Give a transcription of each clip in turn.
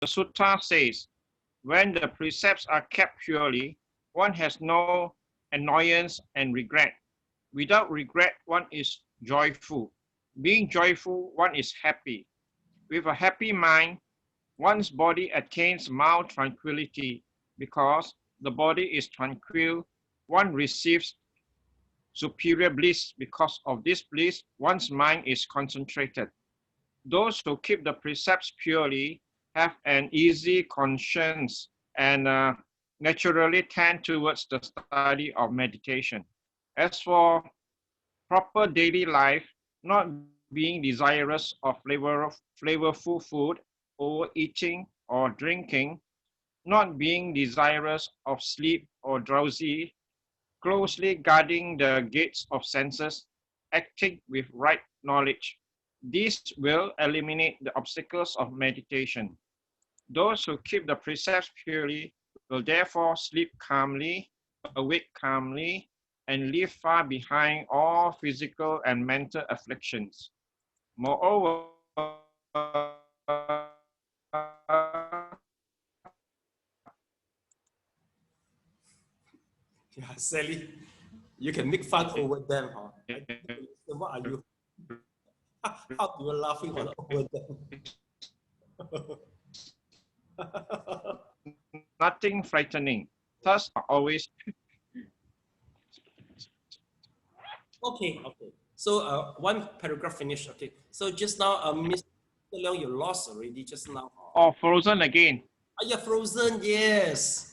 The sutta says, when the precepts are kept purely, one has no annoyance and regret. Without regret, one is joyful. Being joyful, one is happy. With a happy mind, one's body attains mild tranquility. Because the body is tranquil, one receives superior bliss. Because of this bliss, one's mind is concentrated. Those who keep the precepts purely have an easy conscience and naturally tend towards the study of meditation. As for proper daily life, not being desirous of flavorful food, overeating or drinking, not being desirous of sleep or drowsy, closely guarding the gates of senses, acting with right knowledge. This will eliminate the obstacles of meditation. Those who keep the precepts purely will therefore sleep calmly, awake calmly, and leave far behind all physical and mental afflictions. Moreover, Yeah, Sally, you can make fun over them, huh? What are you? How do you laughing over them? nothing frightening. Thus, always. Okay. So one paragraph finished. Okay. So just now, Mr. Leong, you lost already just now. Oh, frozen again. Oh, you're frozen. Yes.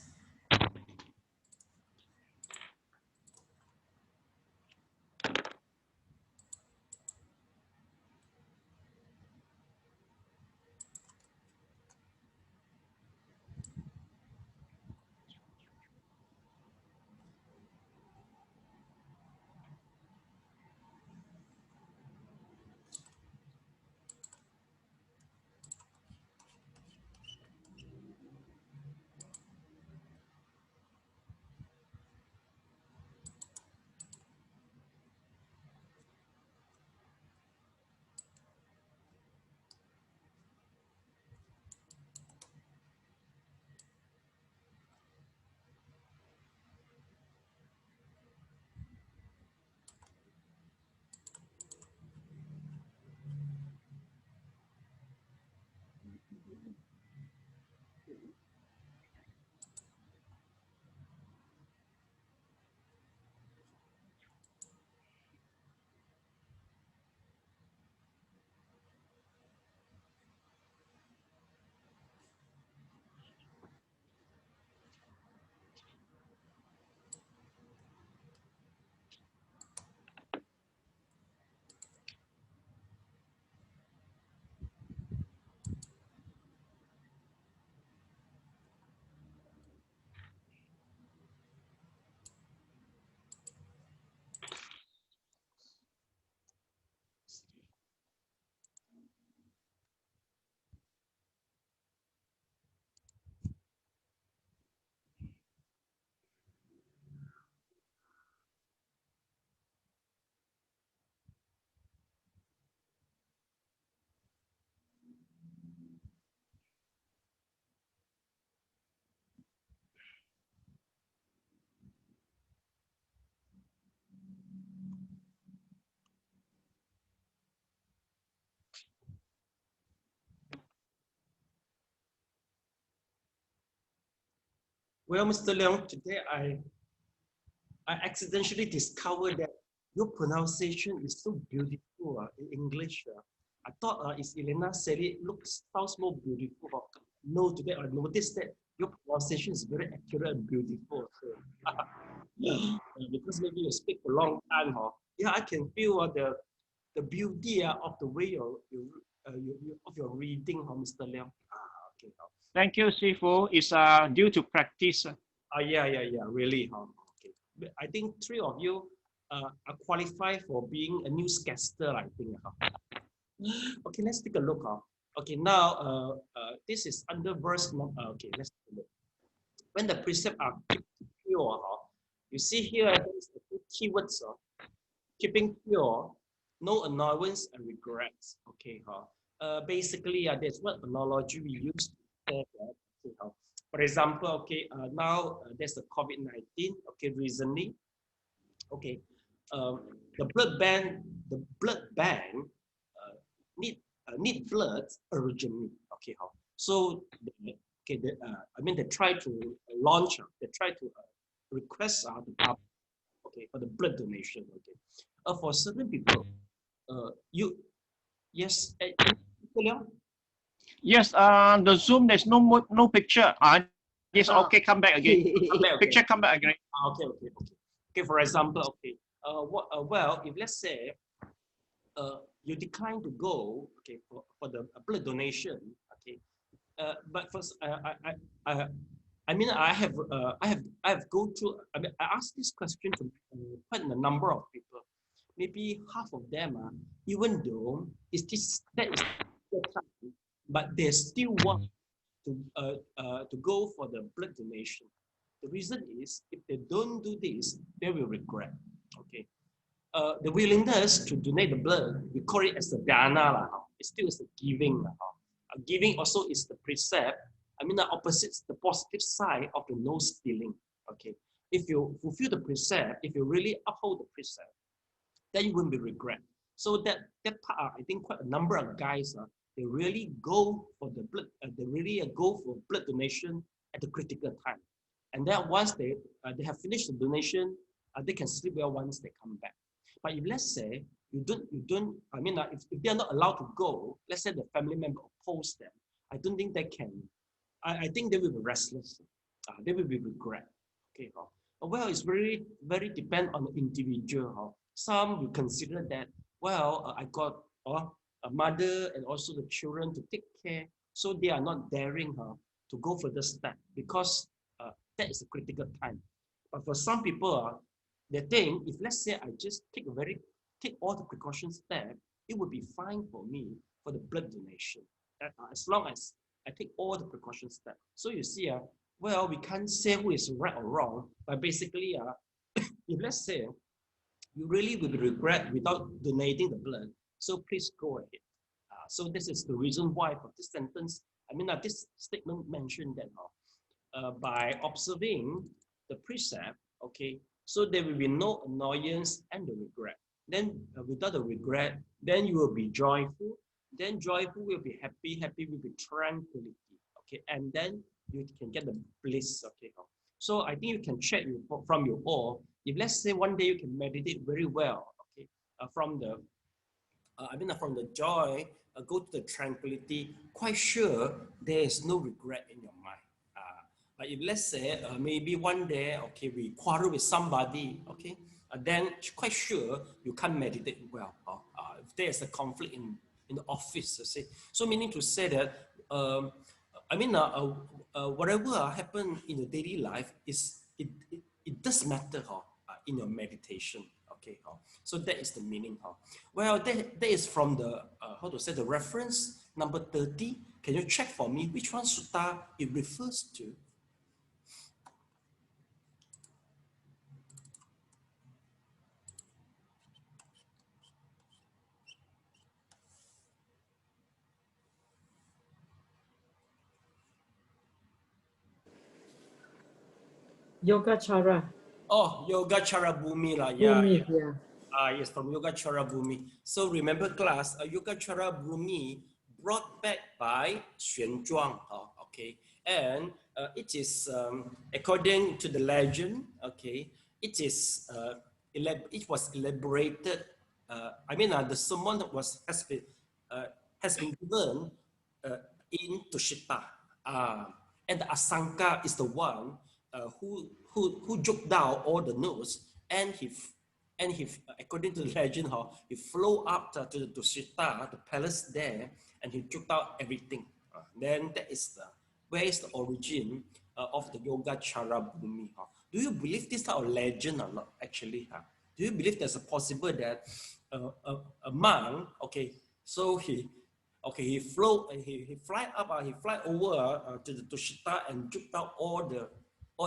Well, Mr. Leong, today I accidentally discovered that your pronunciation is so beautiful in English. I thought as Elena said it sounds more beautiful. No, today I noticed that your pronunciation is very accurate and beautiful. So, because maybe you speak for a long time, yeah, I can feel the beauty of the way of your reading, Mr. Leong. Okay. Thank you, Sifu. It's due to practice. Yeah, really. Okay. I think three of you are qualified for being a newscaster, I think. Okay, let's take a look. Okay, now this is under verse. Okay, let's take a look. When the precepts are pure, you see here there's the two keywords. Keeping pure, no annoyance and regrets. Okay, basically, that's what analogy we use. For example, okay, now there's the COVID-19, okay, recently, okay, the blood bank need blood originally, okay, how? So, okay, I mean, they try to launch, they try to request the public, okay, for the blood donation, okay. For certain people, yes, Yes, the Zoom, there's no picture. Yes, okay, come back again. Come back, okay. Picture, come back again. Okay, for example, okay, well, if let's say you decline to go, okay, for the blood donation, okay, but first, I mean, I have go through. I mean, I asked this question to quite a number of people. Maybe half of them are, even though that is the time, but they still want to go for the blood donation. The reason is, if they don't do this, they will regret. Okay, the willingness to donate the blood, we call it as the dana. It still is the giving. Giving also is the precept. I mean, the opposite, the positive side of the no stealing. Okay, if you fulfill the precept, if you really uphold the precept, then you won't be regret. So that part, I think quite a number of guys, they really go for the blood. They really go for blood donation at the critical time. And then once they have finished the donation, they can sleep well once they come back. But if let's say you don't, I mean, if they are not allowed to go, let's say the family member oppose them, I don't think they can. I think they will be restless. They will be regret. Okay. Well, it's very depend on the individual. Some will consider that, well, I got a mother and also the children to take care, so they are not daring to go for the step because that is a critical time. But for some people, they think, if let's say I just take all the precaution step, it would be fine for me for the blood donation. As long as I take all the precaution steps. So you see, well, we can't say who is right or wrong, but basically, if let's say you really will regret without donating the blood, so please go ahead. So this is the reason why for this sentence, I mean, this statement mentioned that by observing the precept, okay, so there will be no annoyance and the regret. Then without the regret, then you will be joyful. Then joyful will be happy, happy will be tranquility, okay, and then you can get the bliss, okay. So I think you can check from your all. If let's say one day you can meditate very well, okay, from the joy, go to the tranquility, quite sure there is no regret in your mind. But if let's say maybe one day, okay, we quarrel with somebody, okay, then quite sure you can't meditate well. If there's a conflict in the office, say, so meaning to say that, I mean, whatever happen in the daily life it does matter in your meditation. Okay, so that is the meaning. Well, that is from the how to say the reference number 30. Can you check for me which one sutta it refers to? Yogacara. Oh, Yogacara Bhumi lah. Bhumi, Yeah. Yes, from Yogacara Bhumi. So remember class, Yogacara Bhumi brought back by Xuan Zhuang. Okay, and it is according to the legend. Okay, it is it was elaborated. I mean, the sermon has been given in Tushita, and the Asanka is the one who took down all the notes, and he according to the legend, he flew up to the Tushita, the palace there, and he took out everything. Then that is where is the origin of the Yogacara Bhumi. Do you believe this type of legend or not? Actually, do you believe there's a possible that a monk, okay, so he fly up, he fly over to the Tushita and took out all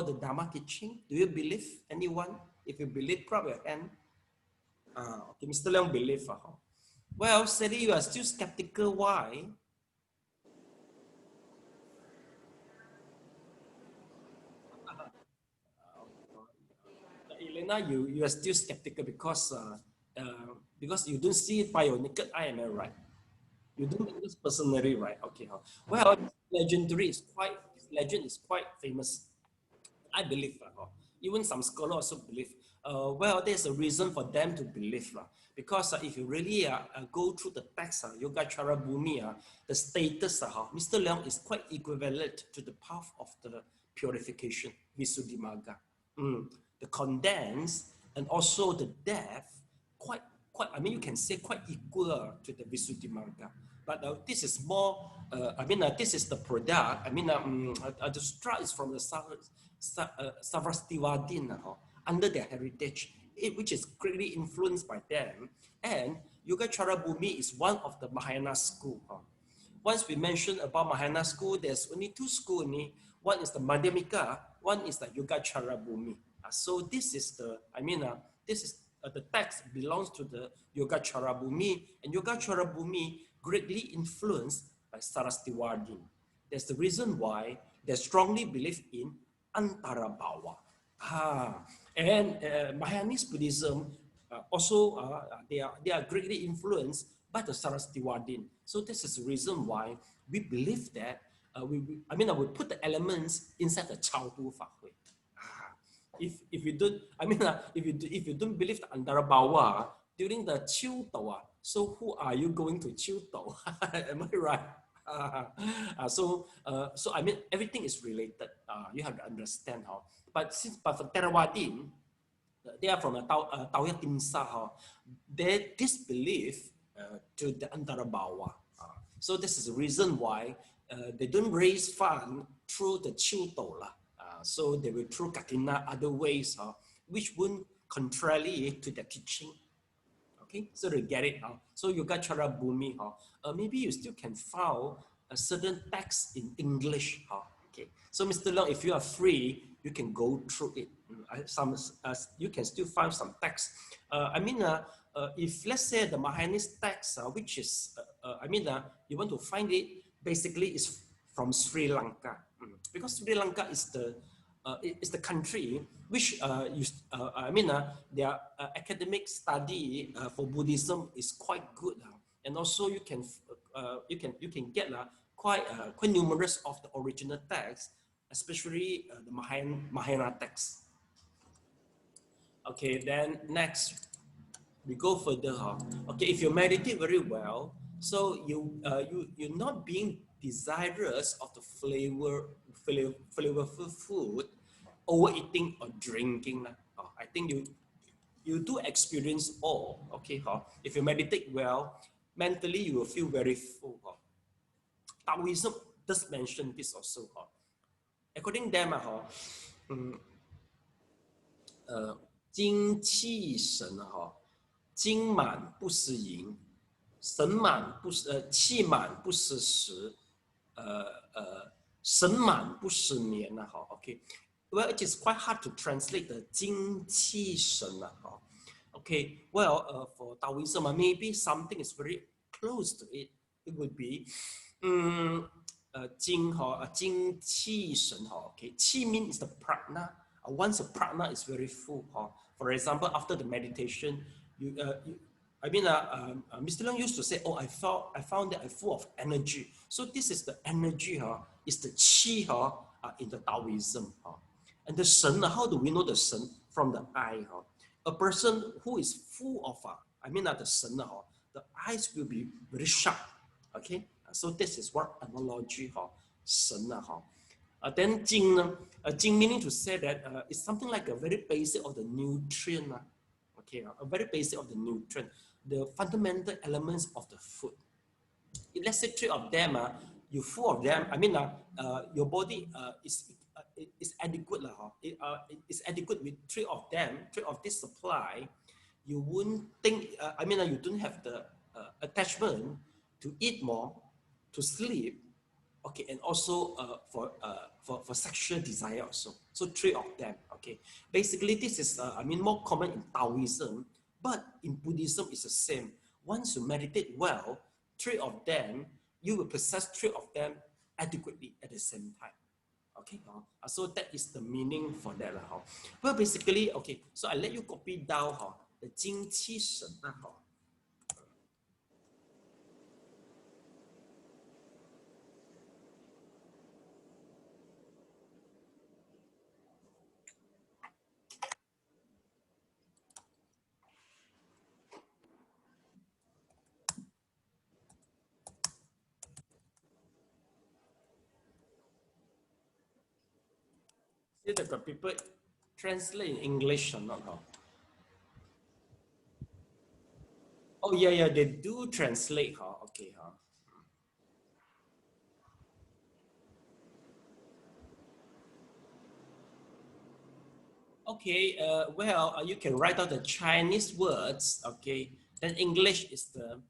the Dharma teaching? Do you believe? Anyone? If you believe, clap your hand. Okay, Mr. Leong believe. Well, Sally, you are still skeptical. Why? now you are still skeptical because you don't see it by your naked eye, am I right? You don't know this personally, right? Okay. Well, this legend is quite famous. I believe, even some scholars also believe. Well, there's a reason for them to believe, because if you really go through the text, Yogacara Bhumi, the status, Mr. Leong is quite equivalent to the path of the purification, Visuddhimagga. The condensed and also the depth, quite. I mean, you can say quite equal to the Visuddhimagga. But this is more. This is the product. The sutra is from the Sarvastivadin under their heritage, which is greatly influenced by them. And Yogacara Bhumi is one of the Mahayana school. Once we mentioned about Mahayana school, there's only two schools. One is the Madhyamika, one is the Yogacara Bhumi. So this is the, the text belongs to the Yogacara Bhumi, and Yogacara Bhumi greatly influenced by Sarvastivadin. That's the reason why they strongly believe in Antarabhava. And Mahayanist Buddhism also they are greatly influenced by the Sarvastivadin. So this is the reason why we believe that we put the elements inside the childhood fahui. If you don't, if you don't believe the Antarabhava during the Chiu-to, so who are you going to Chiu-to? Am I right? Everything is related. You have to understand how. But for Theravadin, they are from a Tauya Timsa. They disbelieve to the Antarabhava. So this is the reason why they don't raise fund through the Chiu-to. So they will through Katina other ways, which would contrary to the teaching. Okay, so they get it. So Yogacara Bhumi, maybe you still can find a certain text in English. Okay, so Mr. Leong, if you are free, you can go through it. You can still find some text. If let's say the Mahayanist text, which is, you want to find it, basically is from Sri Lanka, because Sri Lanka is the country which their academic study for Buddhism is quite good, and also you can get quite numerous of the original texts, especially the Mahayana text. Okay, then next we go further. Okay, if you meditate very well, so you're not being desirous of the flavorful food, overeating or drinking. I think you do experience all. Okay, if you meditate well, mentally you will feel very full. Taoism does mention this also. According to them, 精气神精满不思淫，神满不气满不思食，神满不思眠。Okay, well, it is quite hard to translate the 精气神。Okay, well, for Taoism, maybe something is very close to it. It would be 精气神。Okay, 气 means the prajna. Once the prajna is very full, for example, after the meditation, Mr. Leong used to say, "Oh, I found that I'm full of energy." So this is the energy, is the qi in the Taoism. And the shen, how do we know the shen? From the eye. A person who is full of, the shen, the eyes will be very sharp. Okay, so this is what analogy, shen. Then jing, jing meaning to say that it's something like a very basic of the nutrient. Okay, a very basic of the nutrient, the fundamental elements of the food. If let's say 3 of them, you're full of them. Your body is adequate. It's adequate with 3 of them, 3 of this supply. You wouldn't think. You don't have the attachment to eat more, to sleep. Okay, and also for sexual desire also. So 3 of them. Okay, basically this is more common in Taoism, but in Buddhism it's the same. Once you meditate well, 3 of them, you will possess 3 of them adequately at the same time. Okay, so that is the meaning for that. Well, basically, okay, so I let you copy down the Jing Qi Shen. See that the people translate in English or not? Oh yeah, they do translate. Okay, Okay, well, you can write out the Chinese words. Okay, then English is the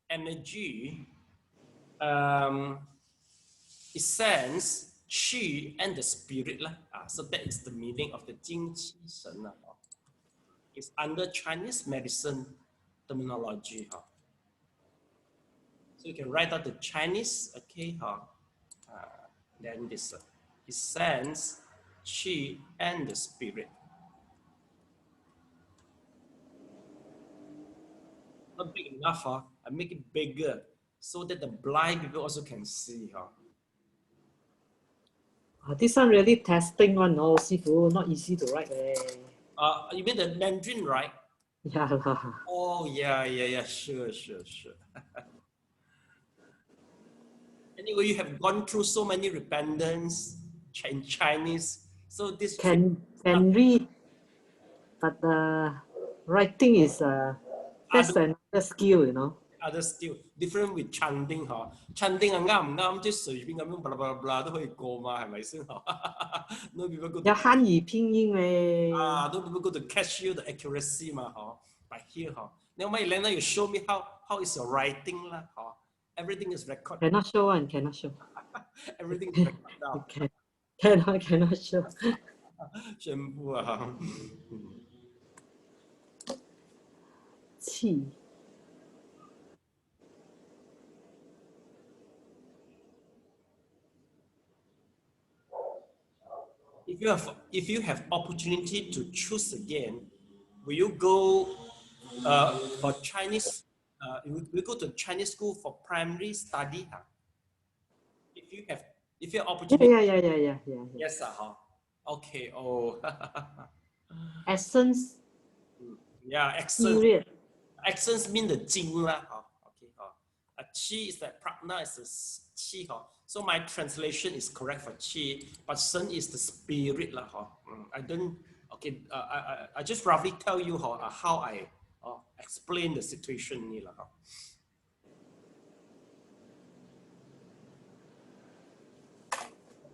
energy, essence, qi, and the spirit. So that is the meaning of the Jing Qi Shen. It's under Chinese medicine terminology. So you can write out the Chinese, okay, then this essence, qi, and the spirit. Not big enough, I make it bigger so that the blind people also can see. This one really testing one, no, Sifu, not easy to write. You mean the Mandarin, right? Yeah lah. Oh, yeah, sure. Anyway, you have gone through so many repentance in Chinese, so this Can read, but writing is that's another skill, you know. other skill different with chanting. Chanting 啱唔啱即係隨便咁樣 blah blah blah 都可以過嘛，係咪先？No people go to 有漢語拼音咧。no people go to catch you the accuracy 嘛，but here now my Elena, you show me how is your writing lah everything is recorded. Cannot show one, cannot show. Everything is recorded down. Cannot show. 宣布啊。氣。If you have opportunity to choose again, will you go for Chinese? Will you go to Chinese school for primary study? If you have opportunity. Yeah. Yes, okay. Oh. Essence. Yeah, essence. Period. Essence means the Jing lah. Okay. Qi is that prajna is the qi. So my translation is correct for qi, but Shen is the spirit lah. I don't. Okay. I just roughly tell you how I explain the situation ni lah.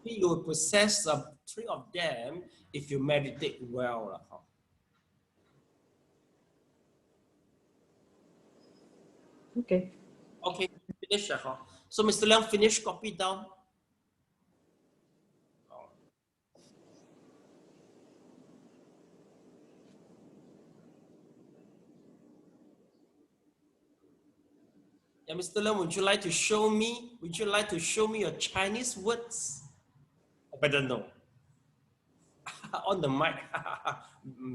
You will possess three of them if you meditate well lah. Okay. Okay, finish. So Mr. Leong, finish, copy down. Yeah, Mr. Leong, would you like to show me? Would you like to show me your Chinese words? Oh, better no. On the mic.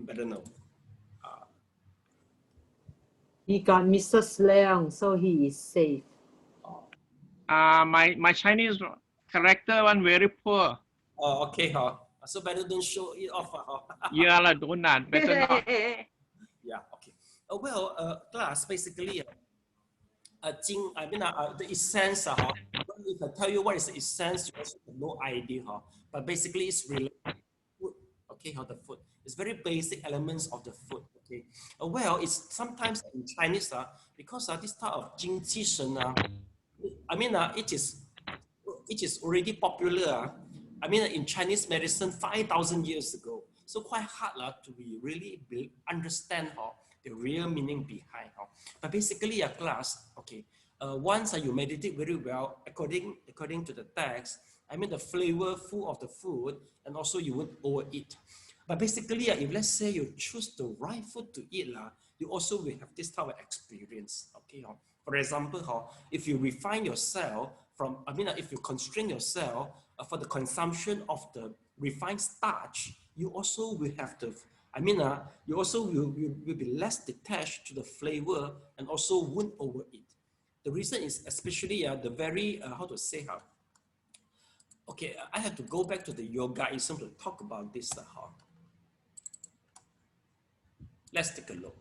Better no. He got Mrs. Leong, so he is safe. My Chinese character one very poor. Oh, okay. So better don't show it off. Yeah, lah, don't not. Better not. Yeah, okay. Class, basically, the essence, if I tell you what is the essence, you also have no idea. But basically, it's related to food. Okay, the food. It's very basic elements of the food. Okay. It's sometimes in Chinese, because this type of Jing Qi Shen, it is already popular. In Chinese medicine 5,000 years ago. So quite hard to really understand the real meaning behind. But basically, a class, okay, once you meditate very well, according to the text, the flavorful of the food, and also you won't overeat. But basically, if let's say you choose the right food to eat, you also will have this type of experience. Okay. For example, if you refine yourself from, I mean, if you constrain yourself for the consumption of the refined starch, you also will have to, I mean, you also will be less detached to the flavor and also won't overeat. The reason is especially the very, how to say, okay, I have to go back to the yogaism to talk about this. Let's take a look.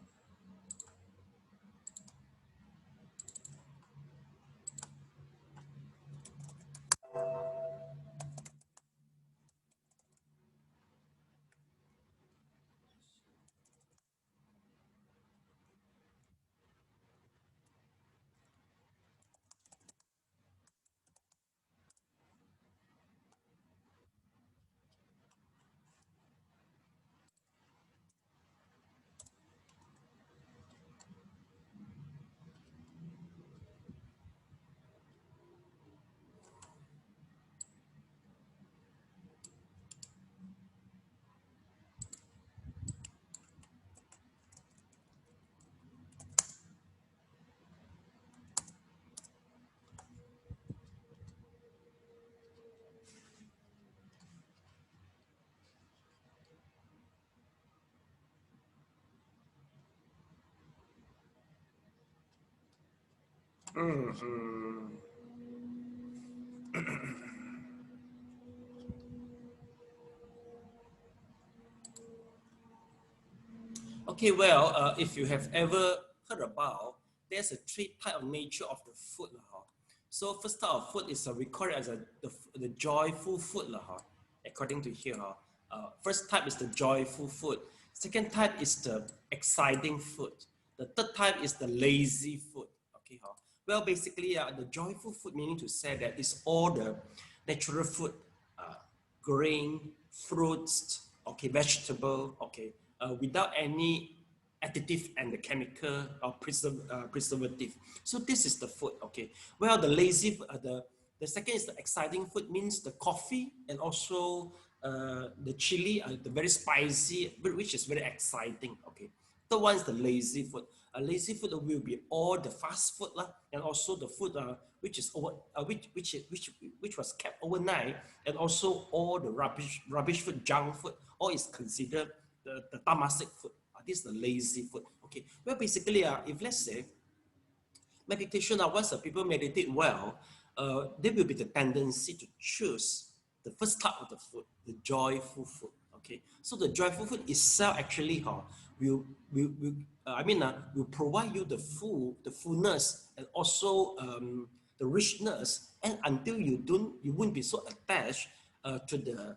Okay, well, if you have ever heard about, there's a three type of nature of the food. So first type of food is recorded as the joyful food, according to here. First type is the joyful food. Second type is the exciting food. The third type is the lazy food. Okay, well, basically, the joyful food meaning to say that it's all the natural food, grain, fruits, okay, vegetable, okay, without any additive and the chemical or preservative. So this is the food, okay. Well, the lazy, the second is the exciting food, means the coffee and also the chili, the very spicy, which is very exciting, okay. Third one is the lazy food. Lazy food will be all the fast food and also the food which is over, which was kept overnight, and also all the rubbish food, junk food, all is considered the tamasic food. This is the lazy food. Okay. Well, basically, if let's say meditation, once the people meditate well, there will be the tendency to choose the first type of the food, the joyful food. Okay. So the joyful food itself actually will provide you the fullness, and also the richness, and until you won't be so attached to the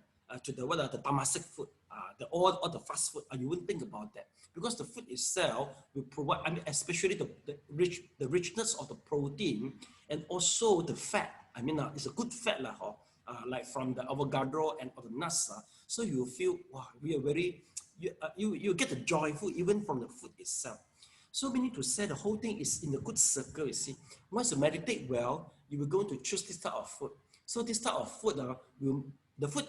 tamasic food, all the fast food. You wouldn't think about that, because the food itself will provide, I mean, especially the richness of the protein and also the fat. I mean, it's a good fat like from the avocado and of the nuts. So you feel, wow, we are very, you get the joyful even from the food itself. So we need to say the whole thing is in a good circle. You see, once you meditate well, you will go to choose this type of food. So this type of food, the food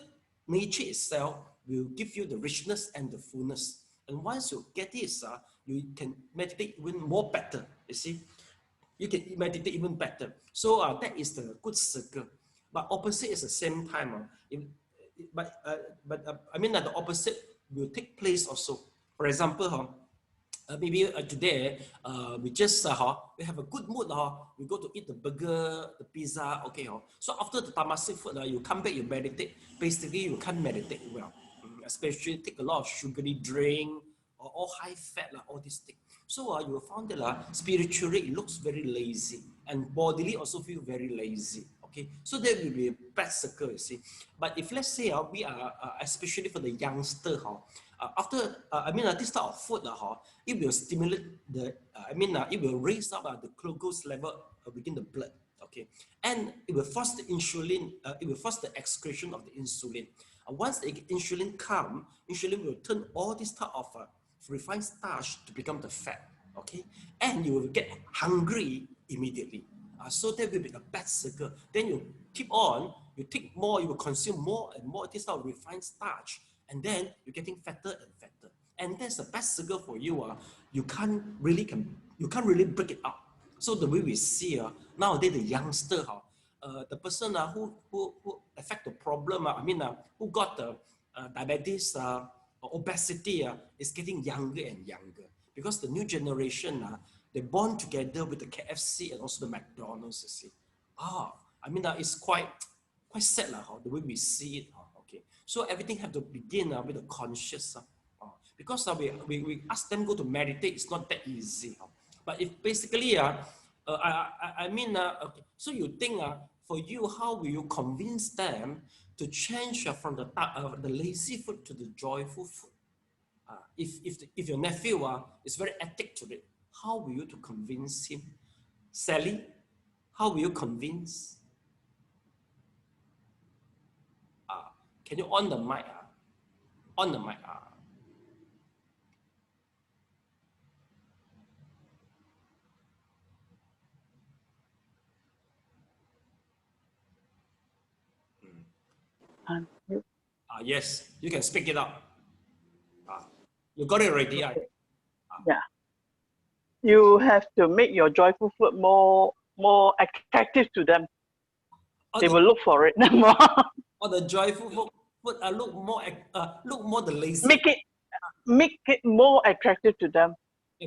nature itself will give you the richness and the fullness. And once you get this, you can meditate even more better. You see, you can meditate even better. So that is the good circle. But opposite is the same time. I mean that the opposite will take place also. For example, maybe today we just we have a good mood. We go to eat the burger, the pizza. Okay. So after the tamasic food, you come back, you meditate. Basically, you can't meditate well, especially take a lot of sugary drink or all high fat, all these things. So you will find that spiritually it looks very lazy, and bodily also feel very lazy. Okay, so there will be a bad circle, you see. But if let's say we are, especially for the youngster, after, this type of food, it will stimulate the, it will raise up the glucose level within the blood, okay? And it will force the insulin, it will force the excretion of the insulin. Once the insulin comes, insulin will turn all this type of refined starch to become the fat, okay? And you will get hungry immediately. So there will be a bad circle. Then you keep on, you take more, you will consume more and more this type of refined starch, and then you're getting fatter and fatter. And that's a bad circle for you. You can't really break it up. So the way we see nowadays the youngster, the person who affect the problem, who got the diabetes, obesity is getting younger and younger because the new generation, they born together with the KFC and also the McDonald's, you see. It's quite sad the way we see it. Okay, so everything have to begin with the conscious. Because we ask them go to meditate, it's not that easy. But if basically, okay, so you think for you, how will you convince them to change from the lazy food to the joyful food? If your nephew is very addict to it, how will you to convince him? Sally, how will you convince? Can you on the mic? On the mic. Yes, you can speak it up. You got it already. Yeah. You have to make your joyful food more attractive to them. They will look for it more. Or the joyful food look more the lazy. Make it more attractive to them.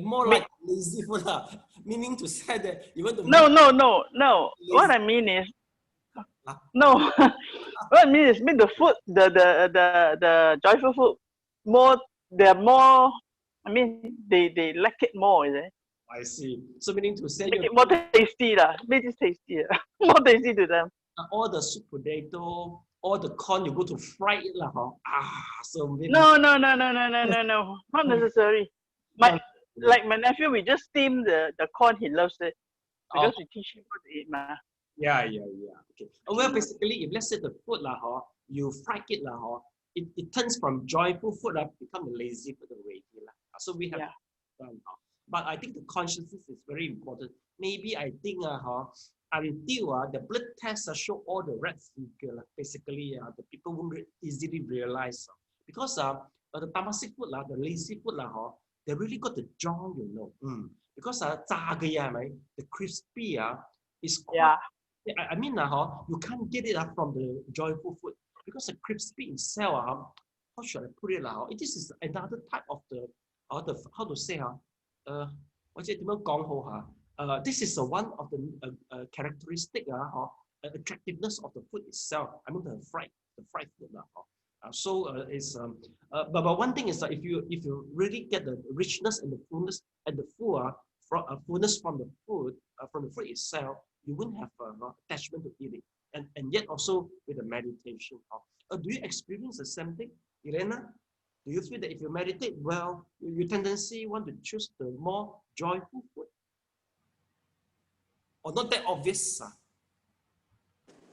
More like lazy food, meaning to say that you want to. No. What I mean is, no. What I mean is make the food, the joyful food more. They're more. I mean, they like it more, is it? I see. So meaning to say make it more tasty, make it tasty, more tasty to them. All the sweet potato, all the corn, you go to fry it, so maybe... No, not necessary. Like my nephew, we just steam the corn. He loves it because we teach him how to eat, Yeah. Okay. Well, basically, if let's say the food you fry it it turns from joyful food become a lazy food already So we have done. But I think the consciousness is very important. Maybe I think until the blood tests show all the red figure, basically the people won't easily realize because the tamasic food the lazy food they really got the jaw, because the crispy is quite, you can't get it from the joyful food because the crispy itself, how should I put it this is another type of the how to say this is one of the characteristic attractiveness of the food itself. The fried food but one thing is that if you really get the richness and the fullness and the fullness from the food itself, you wouldn't have attachment to eating. And yet also with the meditation. Do you experience the same thing, Elena? Do you feel that if you meditate well, your tendency want to choose the more joyful food? Or not that obvious?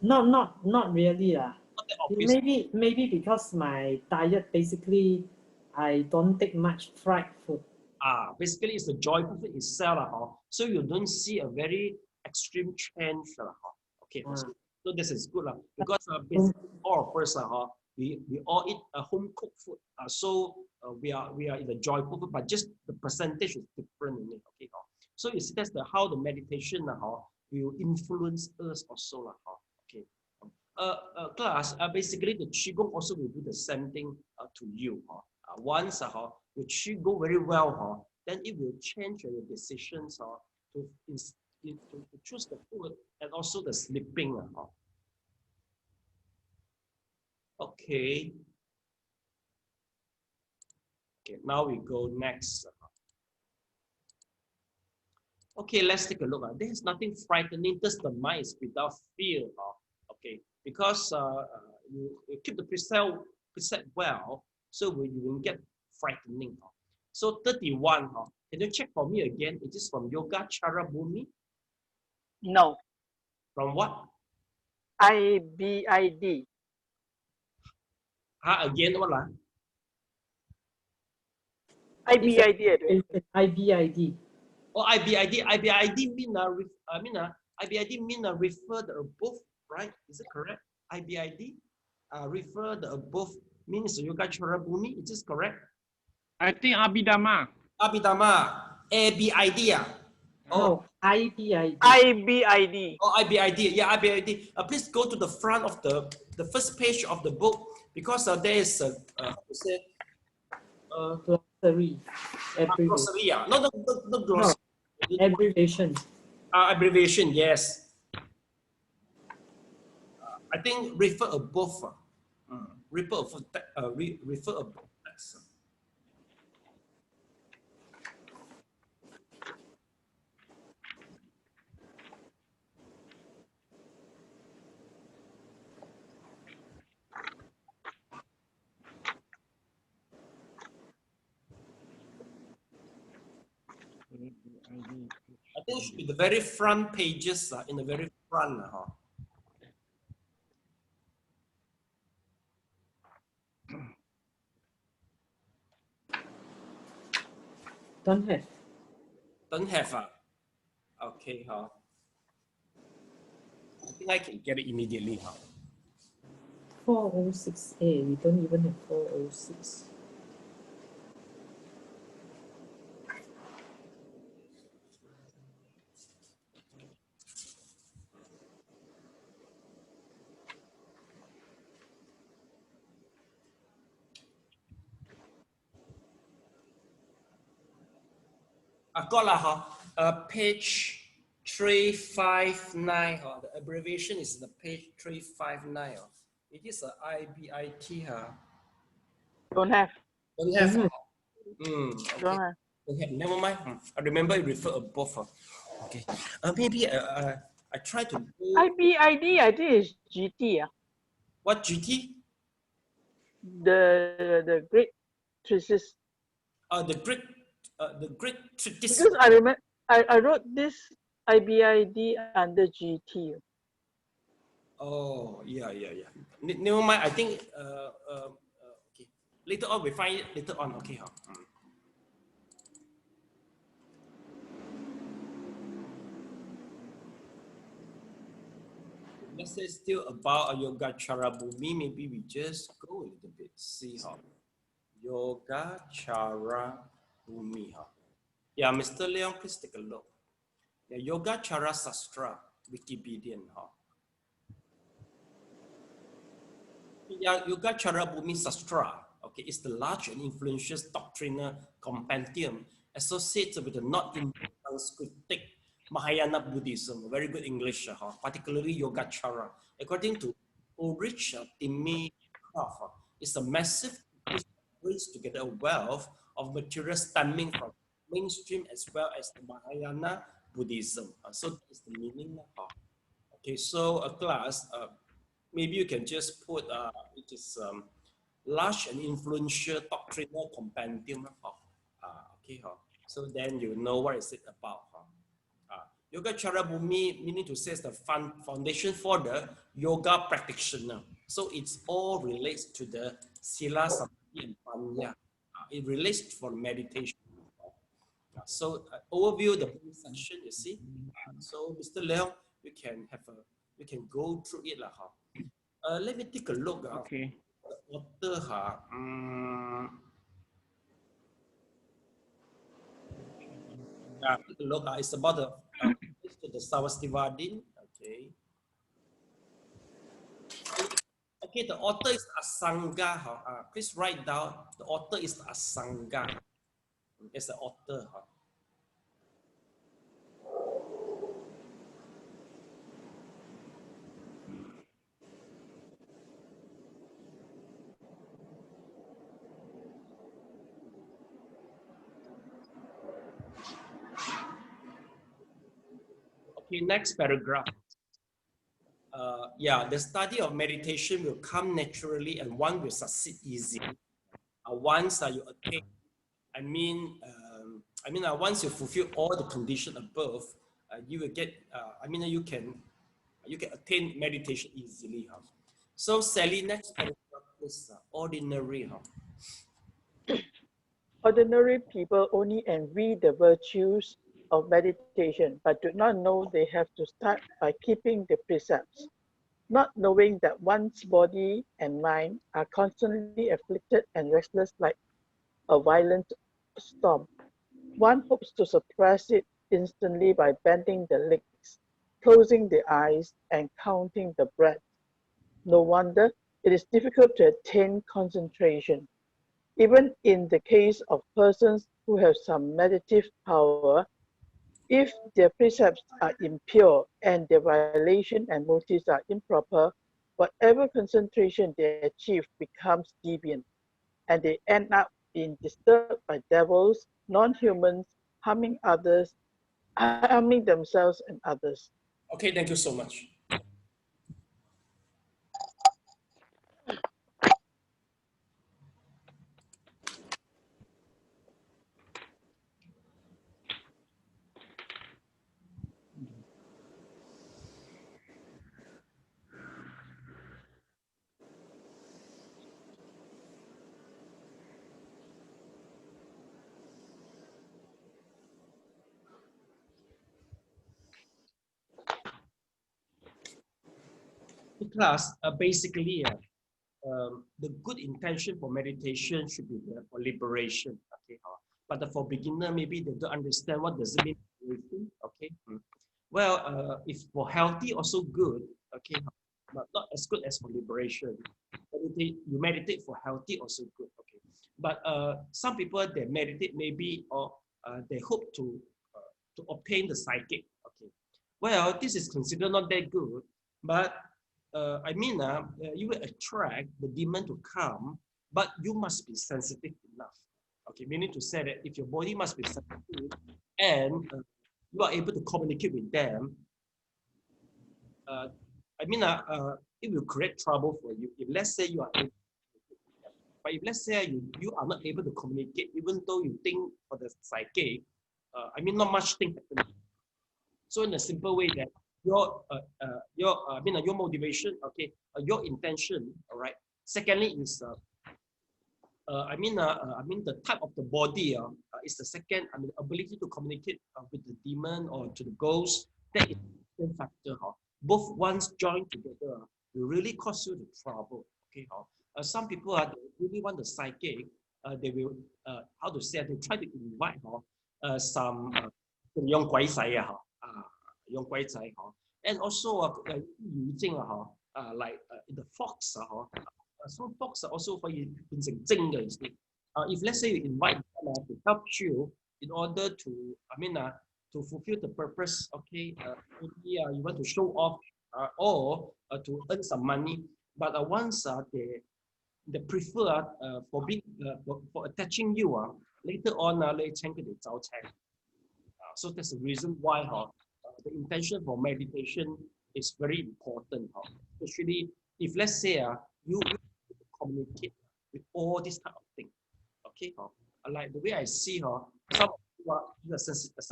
Not really. Not that obvious. Maybe because my diet basically I don't take much fried food. Basically it's the joyful food itself. So you don't see a very extreme change. Okay, so this is good because basically all of us we all eat a home cooked food. So we are in the joyful food, but just the percentage is different. Okay, so you see that's how the meditation will influence us also. Okay. Class, basically the Qigong also will do the same thing to you. Once the Qigong very well, then it will change your decisions to choose the food and also the sleeping. Okay. Okay, now we go next. Okay, let's take a look. There's nothing frightening. Just the mind is without fear. Okay, because you keep the precept well, so you will get frightening. So 31. Can you check for me again? It is from Yoga Chara Bhumi? No. From what? IBID. Again, what? IBID. IBID. Oh, IBID. IBID mean IBID mean refer the above, right? Is it correct? IBID refer the above means Yoga Chara Bhumi. Is this correct? I think Abhidhamma. Abhidhamma. ABID. Oh, IBID. IBID. Oh, IBID. Yeah, IBID. Please go to the front of the first page of the book, because there is a Glossary. Abbreviation. glossary. Yeah, no glossary. No, abbreviation. Abbreviation. Yes. I think refer above. Refer above. Refer above. I think it should be the very front pages, in the very front. Don't have. Don't have. Okay. I think I can get it immediately. 406A. We don't even have 406. I got page 359. The abbreviation is the page 359. It is a IBIT. Don't have. Don't have. Mhm. Okay. Don't have. Okay, never mind. I remember you refer above. Okay. Maybe I try to do IBID, I think is GT. what GT? The Great Thesis. The Great Treatise. Because I remember I wrote this IBID under GT. Oh, yeah. Never mind. I think okay. Later on we find it later on. Okay. Let's say still about Yoga Chara Bhumi. Maybe we just go a little bit. See how Yoga Chara Bhumi. Yeah, Mr. Leon, please take a look. Yeah, Yoga Chara Sastra, Wikipedia. Yeah, Yoga Chara Bhumi Sastra. Okay, it's the large and influential doctrinal compendium associated with the North Indian Sanskritic Mahayana Buddhism. Very good English, particularly Yoga Chara. According to Ulrich Timmy Kraft, it's a massive brings together a wealth of material stemming from mainstream as well as the Mahayana Buddhism. So that's the meaning. Okay, so a class, maybe you can just put it is large and influential doctrinal compendium. Okay, so then you know what is it about. Yoga Chara Bhumi meaning to say is the foundation for the yoga practitioner. So it's all relates to the Sila, Samadhi, and Panya. It relates for meditation. So overview the session, you see. So Mr. Leong, you can go through it. Let me take a look. Okay. The author, take a look. It's about the Sarvastivadin. Okay. Okay, the author is Asanga. Please write down. The author is Asanga. It's the author. Okay, next paragraph. Yeah, the study of meditation will come naturally and one will succeed easily. Once you attain, once you fulfill all the conditions above, you will get, you can attain meditation easily. So Sally, next paragraph is ordinary. Ordinary people only envy the virtues of meditation, but do not know they have to start by keeping the precepts. Not knowing that one's body and mind are constantly afflicted and restless like a violent storm. One hopes to suppress it instantly by bending the legs, closing the eyes, and counting the breath. No wonder it is difficult to attain concentration. Even in the case of persons who have some meditative power, if their precepts are impure and their violation and motives are improper, whatever concentration they achieve becomes deviant, and they end up being disturbed by devils, non-humans, harming others, harming themselves and others. Okay, thank you so much. Class, basically, the good intention for meditation should be there for liberation. Okay, but for beginner, maybe they don't understand what does it mean liberation. Okay, well, if for healthy also good. Okay, but not as good as for liberation. You meditate for healthy also good. Okay, but some people they meditate maybe or they hope to obtain the psychic. Okay, well, this is considered not that good, but you will attract the demon to come, but you must be sensitive enough. Okay, meaning to say that if your body must be sensitive and you are able to communicate with them, it will create trouble for you. If let's say you are able, but if let's say you are not able to communicate, even though you think for the psychic, not much thing happens. So in a simple way that your motivation, okay, your intention, all right. Secondly is the type of the body is the second. Ability to communicate with the demon or to the ghost. That is the second factor. Both once joined together will really cause you the trouble. Okay, some people they really want the psychic. They will they try to invite some young and also using like the fox some fox are also for you if let's say you invite them to help you in order to to fulfill the purpose, okay, maybe you want to show off or to earn some money, but once they prefer for being for attaching you later on so that's the reason why the intention for meditation is very important. Especially if let's say you communicate with all this type of thing. Okay, like the way I see some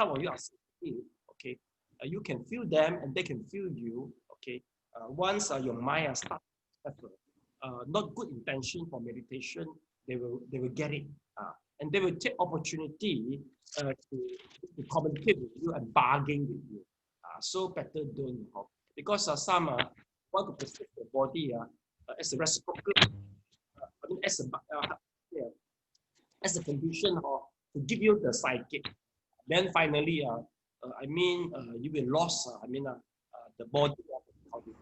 of you are sensitive. Okay, you can feel them and they can feel you. Okay, once your mind starts not good intention for meditation, they will get it. And they will take opportunity to communicate with you and bargain with you. So better don't, because some want to perceive the body as a reciprocal, as a condition to give you the psychic. Then finally, you will lose. The body of the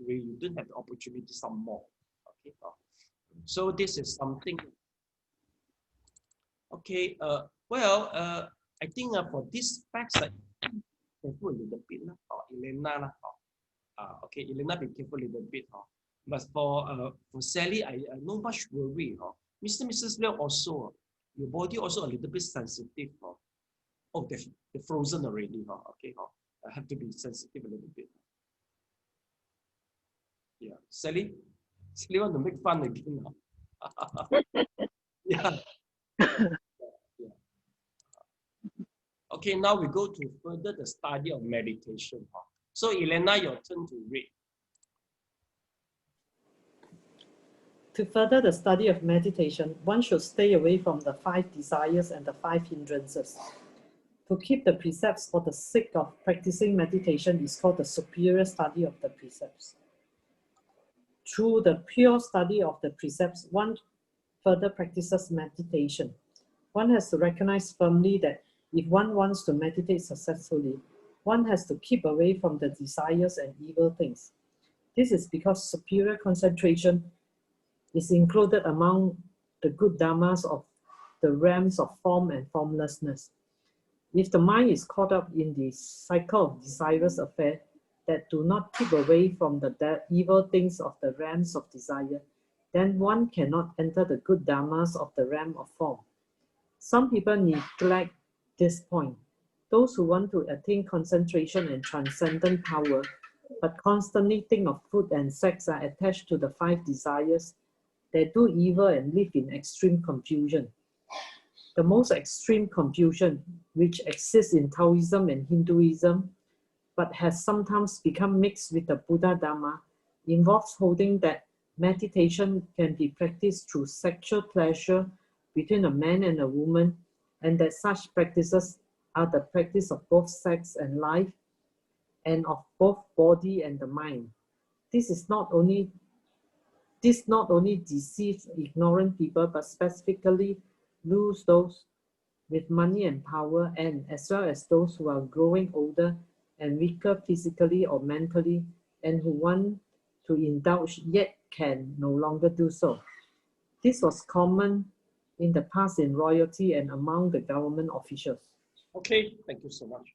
you don't have the opportunity some more. Okay, so this is something. Okay, I think for this facts, careful a little bit, Elena. Okay, Elena, be careful a little bit. But for Sally, I no much worry. Mrs. Liao also, your body also a little bit sensitive. Oh, they're frozen already. Okay, I have to be sensitive a little bit. Yeah, Sally want to make fun again. Yeah. Yeah. Okay, now we go to further the study of meditation. So Elena, your turn to read. To further the study of meditation, one should stay away from the 5 desires and the 5 hindrances. To keep the precepts for the sake of practicing meditation is called the superior study of the precepts. Through the pure study of the precepts, one further practices meditation. One has to recognize firmly that If one wants to meditate successfully, one has to keep away from the desires and evil things. This is because superior concentration is included among the good dharmas of the realms of form and formlessness. If the mind is caught up in the cycle of desirous affairs that do not keep away from the evil things of the realms of desire, then one cannot enter the good dharmas of the realm of form. Some people neglect this point. Those who want to attain concentration and transcendent power, but constantly think of food and sex, are attached to the 5 desires. They do evil and live in extreme confusion. The most extreme confusion, which exists in Taoism and Hinduism, but has sometimes become mixed with the Buddha Dharma, involves holding that meditation can be practiced through sexual pleasure between a man and a woman, and that such practices are the practice of both sex and life, and of both body and the mind. This not only deceives ignorant people, but specifically lures those with money and power, and as well as those who are growing older and weaker physically or mentally, and who want to indulge yet can no longer do so. This was common in the past in royalty and among the government officials. Okay, thank you so much.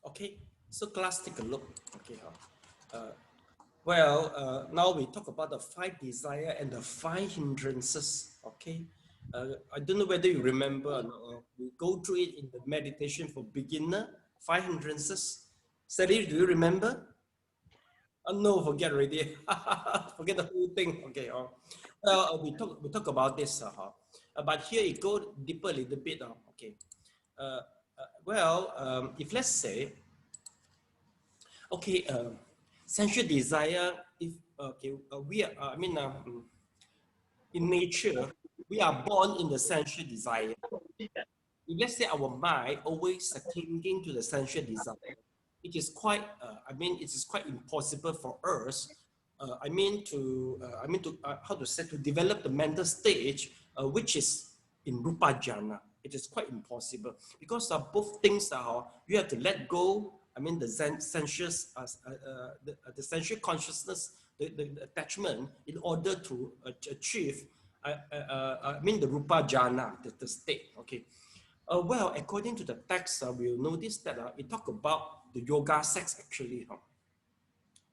Okay, so class, take a look. Okay, now we talk about the 5 desire and the 5 hindrances. Okay, I don't know whether you remember. We go through it in the meditation for beginner. 5 hindrances. Sally, do you remember? No, forget already. Forget the whole thing. Okay. Well, we talk about this. But here it go deeper a little bit. Okay. If let's say, okay, sensual desire. If okay, we are. In nature, we are born in the sensual desire. If let's say our mind always clinging to the sensual desire, it is quite. It is quite impossible for us. To develop the mental stage, which is in rupa jhana. It is quite impossible because both things are you have to let go. The sensuous, the sensual consciousness, the attachment, in order to achieve. The rupa jhana, the state. Okay. According to the text, we'll notice that it talk about the yoga sex actually.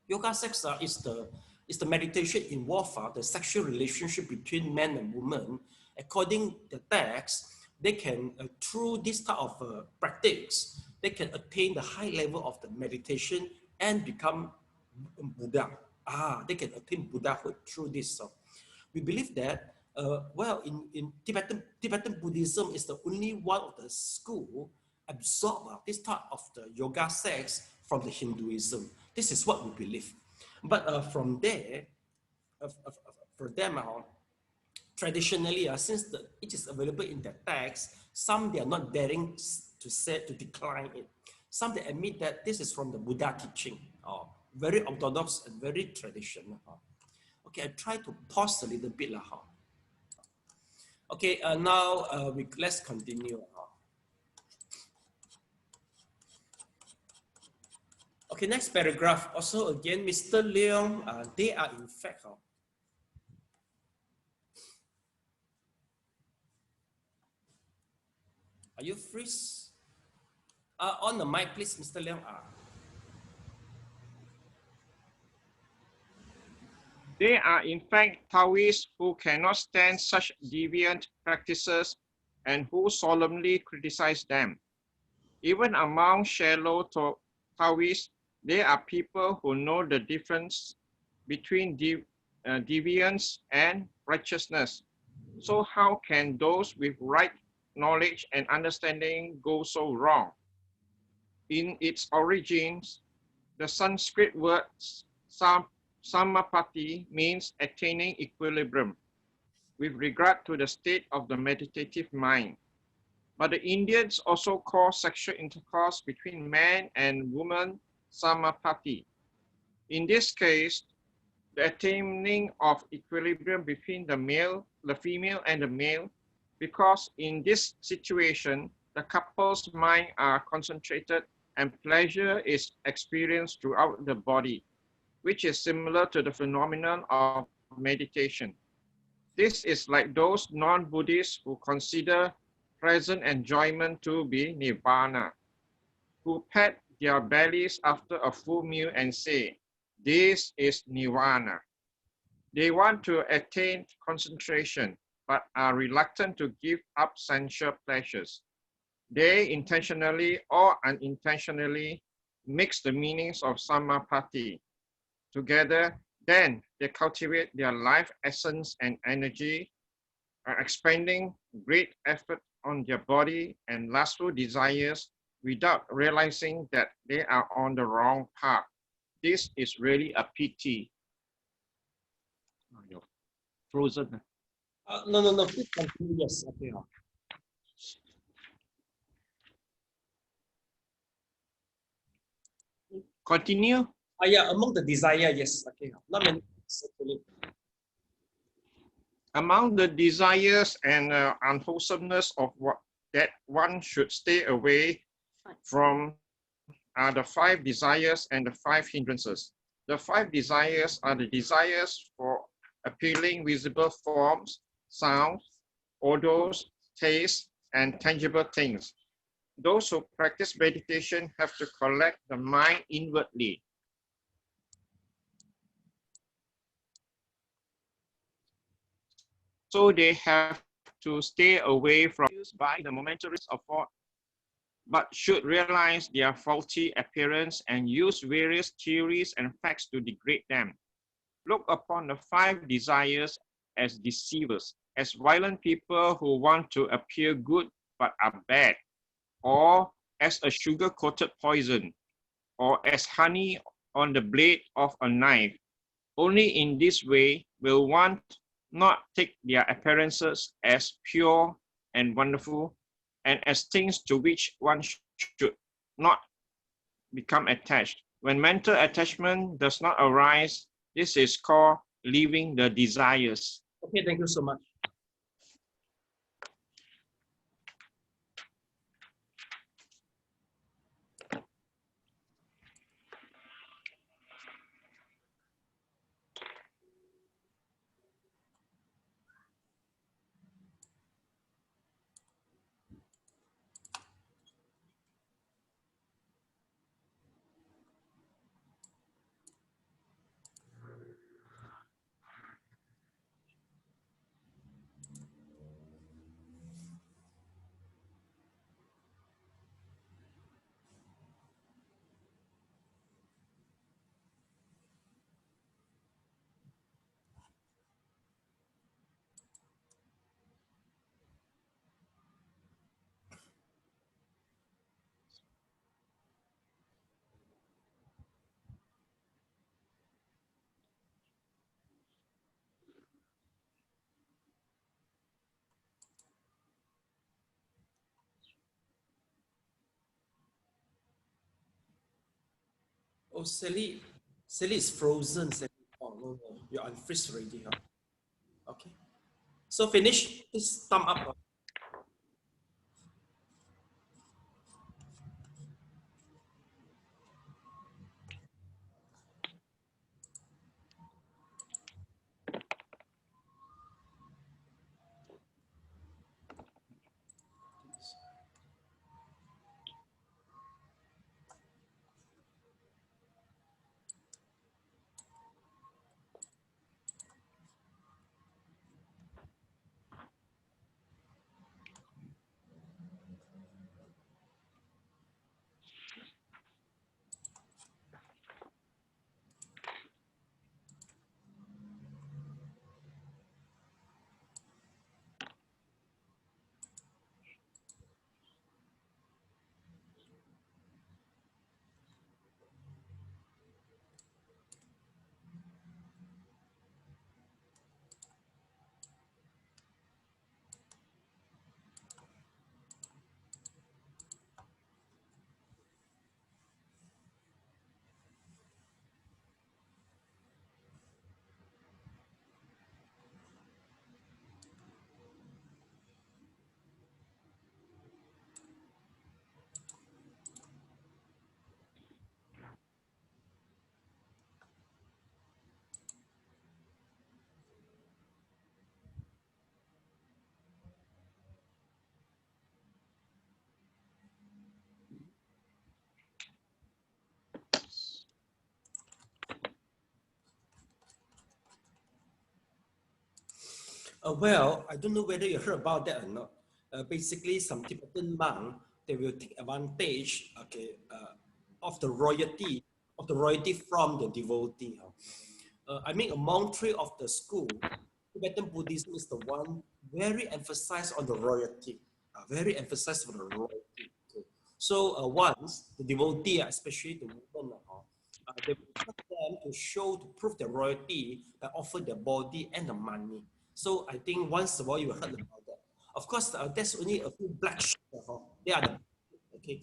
Yoga sex is the meditation involved the sexual relationship between man and woman. According to the text, they can through this type of practice, they can attain the high level of the meditation and become Buddha. They can attain Buddhahood through this. We believe that Well, in Tibetan Buddhism is the only one of the school absorb this type of the yoga sects from the Hinduism. This is what we believe. But from there, for them, traditionally, since it is available in the text, some they are not daring to decline it. Some they admit that this is from the Buddha teaching, very orthodox and very traditional. Okay, I try to pause a little bit. Okay, now let's continue. Okay, next paragraph. Also, again, Mr. Leong, they are in fact. Are you free? On the mic, please, Mr. Leong. They are in fact Taoists who cannot stand such deviant practices and who solemnly criticize them. Even among shallow Taoists, there are people who know the difference between deviance and righteousness. So how can those with right knowledge and understanding go so wrong? In its origins, the Sanskrit word samapati means attaining equilibrium with regard to the state of the meditative mind. But the Indians also call sexual intercourse between man and woman samapati. In this case, the attaining of equilibrium between the female and the male, because in this situation, the couple's mind are concentrated and pleasure is experienced throughout the body, which is similar to the phenomenon of meditation. This is like those non-Buddhists who consider present enjoyment to be nirvana, who pat their bellies after a full meal and say, "This is nirvana." They want to attain concentration, but are reluctant to give up sensual pleasures. They intentionally or unintentionally mix the meanings of samapati together. Then they cultivate their life essence and energy, expending great effort on their body and lustful desires without realizing that they are on the wrong path. This is really a pity. Oh, you're frozen. No. Please continue. Yes. Okay. Continue. Yeah, among the desire, yes. Okay. Not many. Among the desires and unwholesomeness of what that one should stay away from are the 5 desires and the 5 hindrances. The 5 desires are the desires for appealing visible forms, sounds, odors, tastes, and tangible things. Those who practice meditation have to collect the mind inwardly. So they have to stay away from use by the momentaries of thought, but should realize their faulty appearance and use various theories and facts to degrade them. Look upon the 5 desires as deceivers, as violent people who want to appear good but are bad, or as a sugar-coated poison, or as honey on the blade of a knife. Only in this way will one not take their appearances as pure and wonderful, and as things to which one should not become attached. When mental attachment does not arise, this is called leaving the desires. Okay, thank you so much. Oh, Sally is frozen. Sally. Oh, no, no. You're unfreeze already. Huh? Okay. So finish. Please thumb up. Huh? Well, I don't know whether you heard about that or not. Basically, some Tibetan monk, they will take advantage, okay, of the royalty from the devotee. I mean, among three of the school, Tibetan Buddhism is the one very emphasized on the royalty, very emphasized on the royalty. Okay. So once the devotee, especially the women, they want them to show, to prove their royalty by offer their body and the money. So I think once in a while you heard about that. Of course, there's only a few black sheep. They are the okay.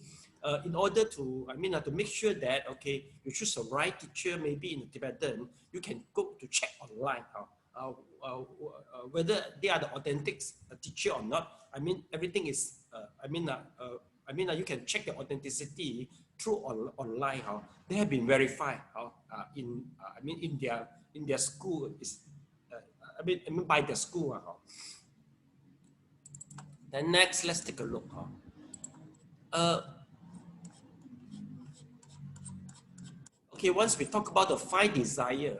In order to, to make sure that okay, you choose the right teacher, maybe in the Tibetan, you can go to check online whether they are the authentic teacher or not. I mean, everything is. You can check the authenticity through online. They have been verified. In their school is. By the school. Then next, let's take a look. Okay, once we talk about the 5 desire,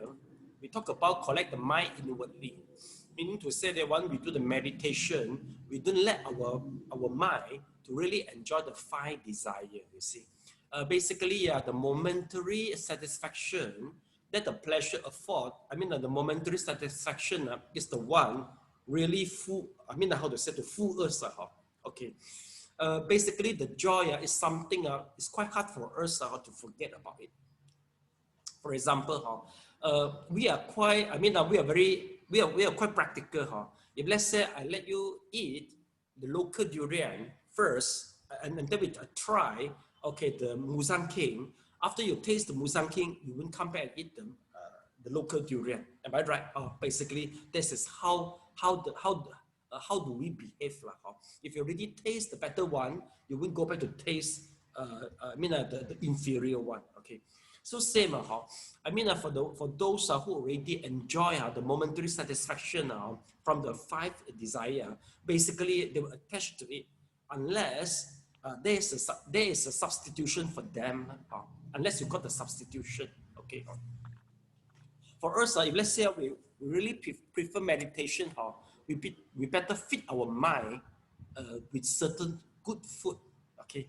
we talk about collect the mind inwardly. Meaning to say that when we do the meditation, we don't let our mind to really enjoy the 5 desire, you see. Basically, the momentary satisfaction that the pleasure afford, the momentary satisfaction is the one really full, to fool us. Okay. Basically, the joy is something, it's quite hard for us to forget about it. For example, we are quite, we are quite practical. If let's say I let you eat the local durian first, and then we try, okay, the Musang King. After you taste the Musang King, you won't come back and eat the local durian. Am I right? Basically, this is how do we behave? If you already taste the better one, you won't go back to taste, the inferior one. Okay. So same, for those who already enjoy the momentary satisfaction from the 5 desire, basically they will attach to it unless there is a substitution for them, unless you got the substitution. Okay. For us, if let's say we really prefer meditation, we better fit our mind with certain good food. Okay.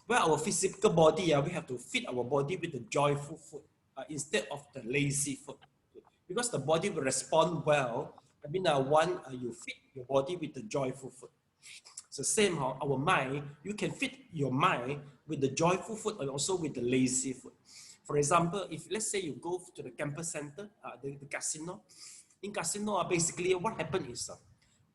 Well, our physical body, we have to feed our body with the joyful food instead of the lazy food. Because the body will respond well. You feed your body with the joyful food. It's the same, our mind, you can feed your mind with the joyful food and also with the lazy food. For example, if let's say you go to the campus center, the casino, in casino, basically what happens is,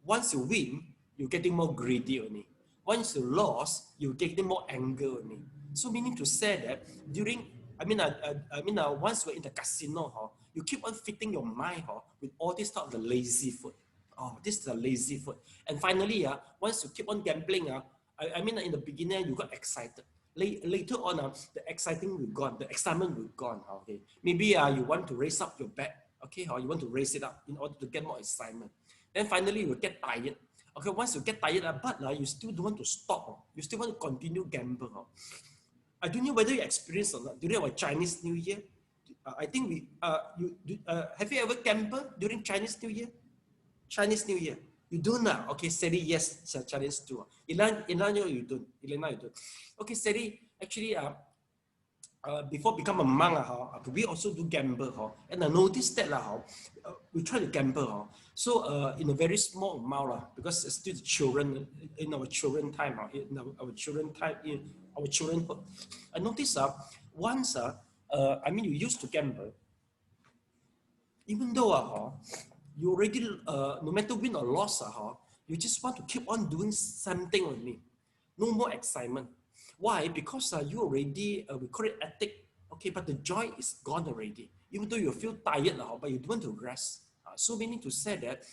once you win, you're getting more greedy only. Once you lost, you're getting more anger only. So meaning to say that during once you're in the casino, you keep on fitting your mind with all this stuff, the lazy food. Oh, this is the lazy food. And finally, once you keep on gambling, in the beginning, you got excited. Later on, the exciting will gone, the excitement will gone. Okay, maybe you want to raise up your bet. Okay, or you want to raise it up in order to get more excitement. Then finally, you will get tired. Okay, once you get tired, but you still don't want to stop. You still want to continue gamble. I don't know whether you experienced or not during our Chinese New Year. I think have you ever gambled during Chinese New Year? Chinese New Year. You don't know. Okay, Seri, yes, Chinese too. Elena, you don't. Elena, you don't. Okay, Seri, actually, before become a monk, we also do gamble. And I noticed that we try to gamble. So in a very small amount, because it's still children in our children time, in our childrenhood. I noticed once, you used to gamble, even though you already, no matter win or loss, you just want to keep on doing something only. No more excitement. Why? Because you already, we call it ethic, okay, but the joy is gone already. Even though you feel tired, but you don't want to rest. So meaning to say that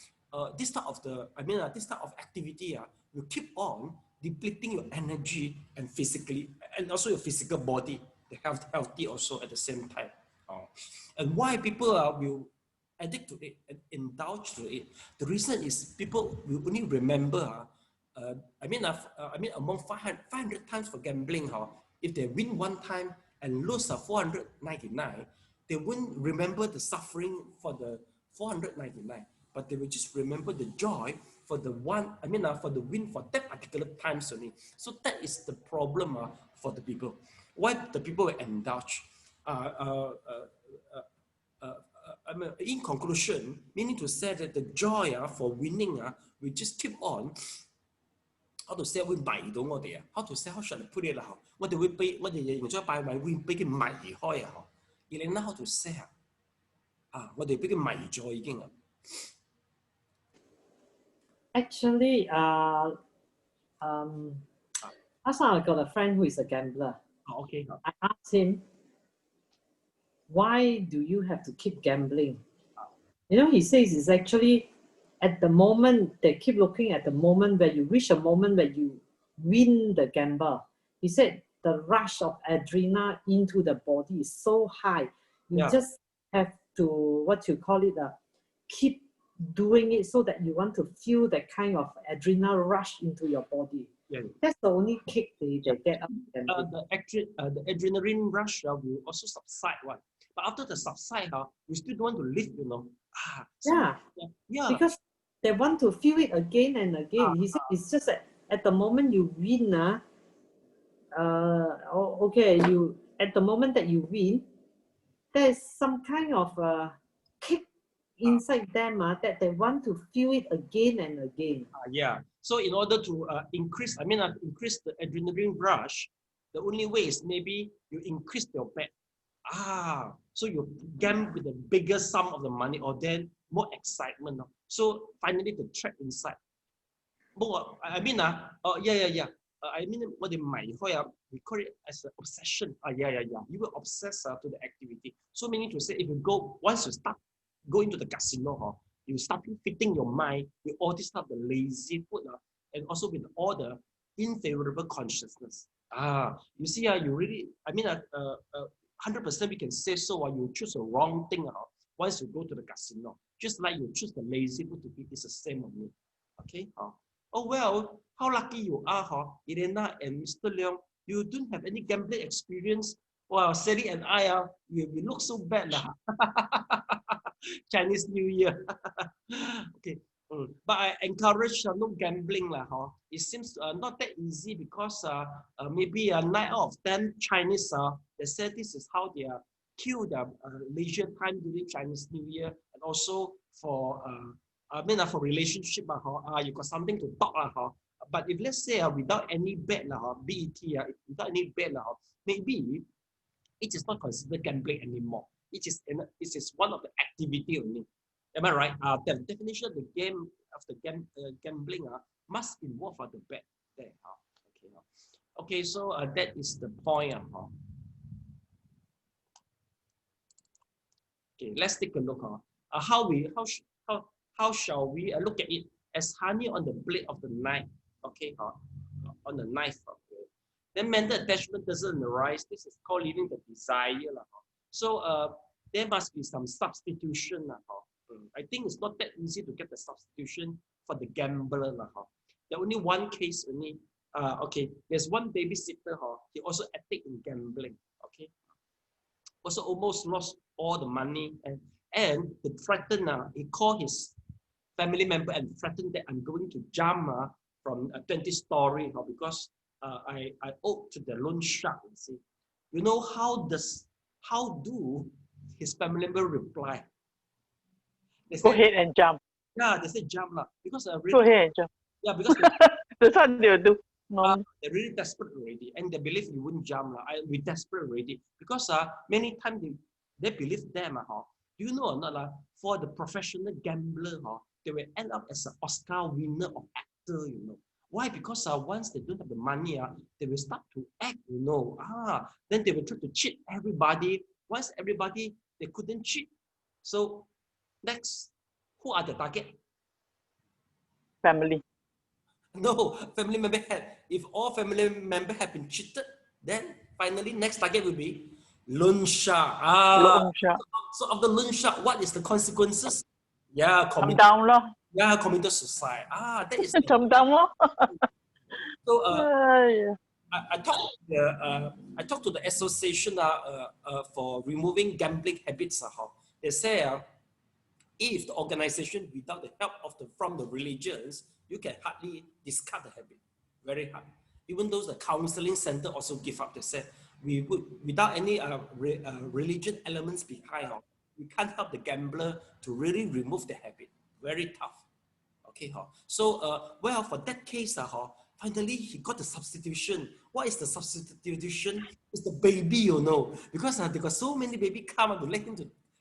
this type of activity will keep on depleting your energy and physically, and also your physical body, the healthy also at the same time. And why people will addict to it and indulge to it? The reason is people will only remember among 500 times for gambling, if they win one time and lose 499, they won't remember the suffering for the 499, but they will just remember the joy for the for the win for that particular time only. So that is the problem for the people. Why the people will indulge? In conclusion, meaning to say that the joy for winning we just keep on. How to say 會迷到我哋啊 ？How to say how should I put it 啦？我哋會俾我哋用咗拜位會俾佢迷開啊！而你 know how to say 我哋俾佢迷咗已經啊。Actually, last time I got a friend who is a gambler. Okay. I asked him, why do you have to keep gambling? He says it's actually at the moment, they keep looking at the moment where you reach a moment where you win the gamble. He said the rush of adrenaline into the body is so high. You just have to, keep doing it so that you want to feel that kind of adrenaline rush into your body. Yeah. That's the only kick they get up. The adrenaline rush will also subside one. But after the subside, you still don't want to live, Because they want to feel it again and again. He said it's just that at the moment you win, at the moment that you win, there's some kind of kick inside them that they want to feel it again and again. So in order to increase the adrenaline rush, the only way is maybe you increase your bet. So you gamble with the bigger sum of the money, or then more excitement. So finally the trap inside. What they might we call it as an obsession. You will obsess to the activity. So meaning to say, if you once you start go into the casino, you start fitting your mind with all this stuff, the lazy food, and also with all the unfavorable consciousness. You see, you really, 100% we can say so. You choose the wrong thing once you go to the casino. Just like you choose the lazy food to eat, it's the same on me. Okay? Oh well, how lucky you are, Elena and Mr. Leong. You don't have any gambling experience. Well, Sally and I, we look so bad. Chinese New Year. Okay. But I encourage no gambling. It seems not that easy because maybe 9 out of 10 Chinese, they say this is how they kill their leisure time during Chinese New Year, and also for for relationship, you got something to talk. But if let's say without any bet, BET, without any bet, maybe it is not considered gambling anymore. It is one of the activity only. Am I right? The definition of the game of the gambling must involve the bet there. Okay, so that is the point. Okay, let's take a look. How shall we look at it as honey on the blade of the knife? Okay, on the knife. Okay. Then mental attachment doesn't arise. This is called living the desire. So there must be some substitution. I think it's not that easy to get the substitution for the gambler. There only one case only. Okay, there's one babysitter. He also acted in gambling. Okay, also almost lost all the money and the threatener. He called his family member and threatened that I'm going to jump from a 20-story because I owed to the loan shark. You see, you know how do his family member reply? They Go said, ahead and jump. yeah, they said jump because Go really, ahead and jump. yeah, because That's what they'll do. No. they're really desperate already, and they believe you wouldn't jump. We're desperate already because many times they believe them. Do you know or not? For the professional gambler, they will end up as an Oscar winner of actor. You know why? Because once they don't have the money, they will start to act. You know, then they will try to cheat everybody. Once everybody they couldn't cheat, so next, who are the target? Family. No, family member had. If all family member have been cheated, then finally next target will be loan shark. Loan shark. So of the loan shark, what is the consequences? Yeah, Come down, lor. yeah, committed suicide. That is. Come down, lor. So Yeah. I talked to the association for removing gambling habits. They say if the organization without the help from the religions, you can hardly discard the habit. Very hard. Even though the counseling center also give up, they said we would without any religion elements behind, we can't help the gambler to really remove the habit. Very tough. Okay, so well, for that case, finally he got the substitution. What is the substitution? It's the baby, you know, because they got so many baby come to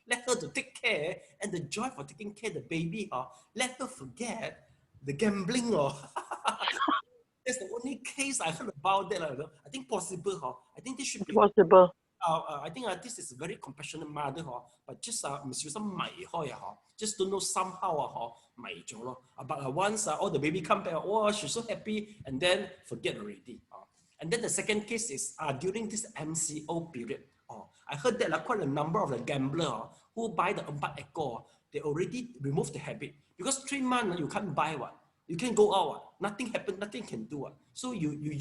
let her to take care, and the joy for taking care of the baby, let her forget the gambling. That's the only case I heard about that. I think possible. I think this should be Possible. I think this is a very compassionate mother, but just just don't know somehow but once all the baby come back, oh, she's so happy, and then forget already. And then the second case is during this MCO period. I heard that quite a number of the gambler who buy the 4 ekor, they already removed the habit because 3 months you can't buy one, you can go out, nothing happen, nothing can do. So you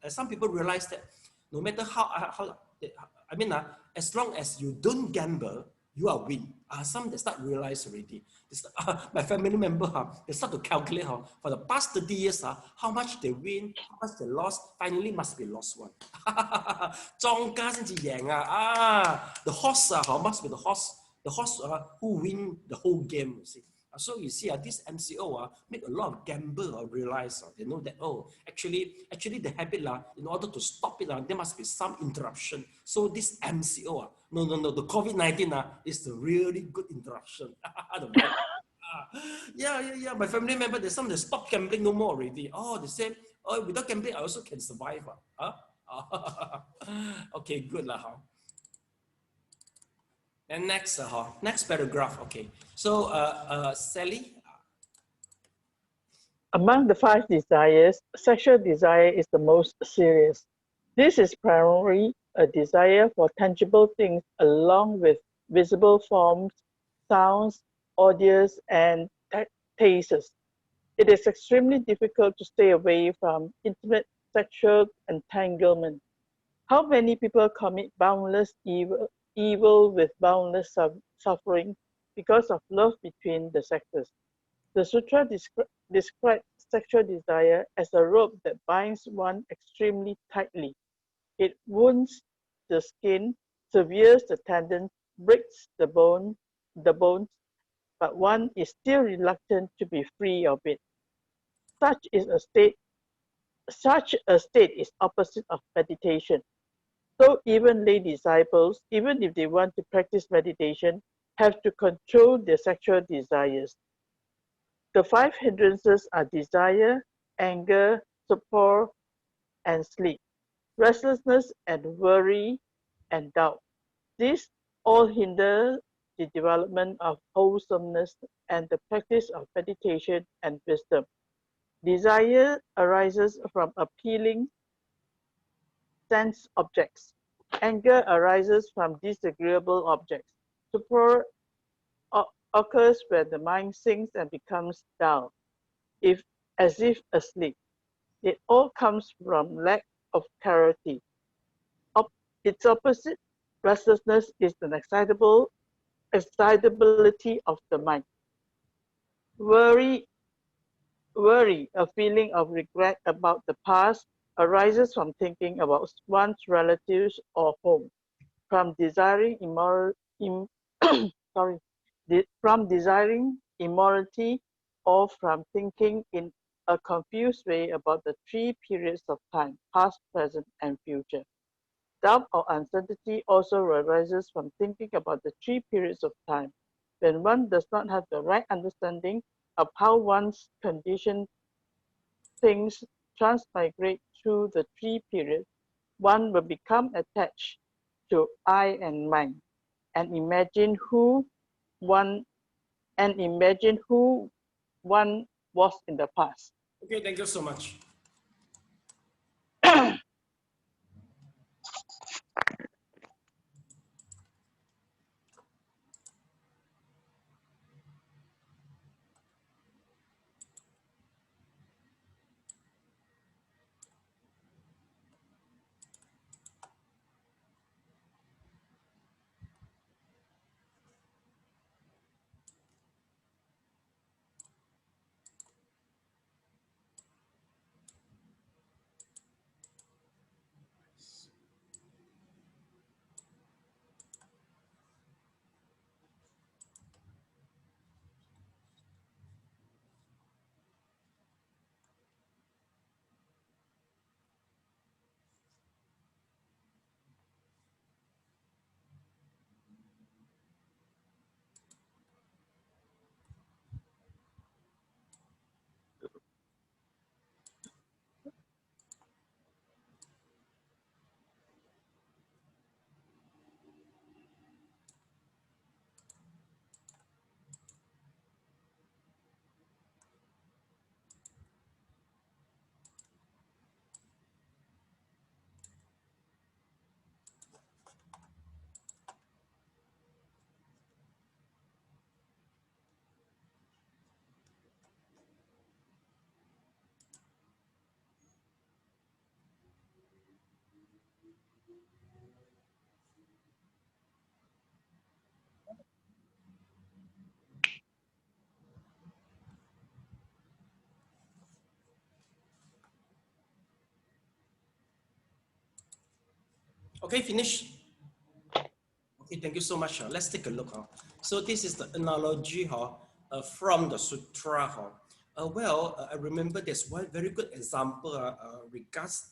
some people realize that no matter how I mean, as long as you don't gamble, you are win. Some they start realize already. My family member, they start to calculate for the past 30 years, how much they win, how much they lost. Finally, must be lost one. The horse must be the horse who win the whole game. You see. So you see, this MCO make a lot of gamblers realize they know that actually the habit in order to stop it there must be some interruption. So this MCO no the COVID-19 is the really good interruption. Yeah. My family member they stop gambling no more already. They say without gambling I also can survive. Okay, good lah. And next paragraph. Okay, so Sally. Among the 5 desires, sexual desire is the most serious. This is primarily a desire for tangible things along with visible forms, sounds, audios, and tastes. It is extremely difficult to stay away from intimate sexual entanglement. How many people commit boundless evil with boundless suffering because of love between the sexes? The sutra describes sexual desire as a rope that binds one extremely tightly. It wounds the skin, severs the tendons, breaks the bones, but one is still reluctant to be free of it. Such a state is opposite of meditation. So even lay disciples, even if they want to practice meditation, have to control their sexual desires. The 5 hindrances are desire, anger, torpor, and sleep, restlessness and worry and doubt. These All hinder the development of wholesomeness and the practice of meditation and wisdom. Desire arises from appealing sense objects. Anger arises from disagreeable objects. Stupor occurs when the mind sinks and becomes dull, as if asleep. It all comes from lack of clarity. Its opposite, restlessness, is the excitability of the mind. Worry, a feeling of regret about the past, arises from thinking about one's relatives or home, from desiring from desiring immorality, or from thinking in a confused way about the three periods of time, past, present, and future. Doubt or uncertainty also arises from thinking about the three periods of time. When one does not have the right understanding of how one's conditioned things transmigrate through the three periods, one will become attached to I and mine, and imagine who one was in the past. Okay, thank you so much. Okay, finish. Okay, thank you so much. Let's take a look. So this is the analogy from the sutra. I remember there's one very good example regards,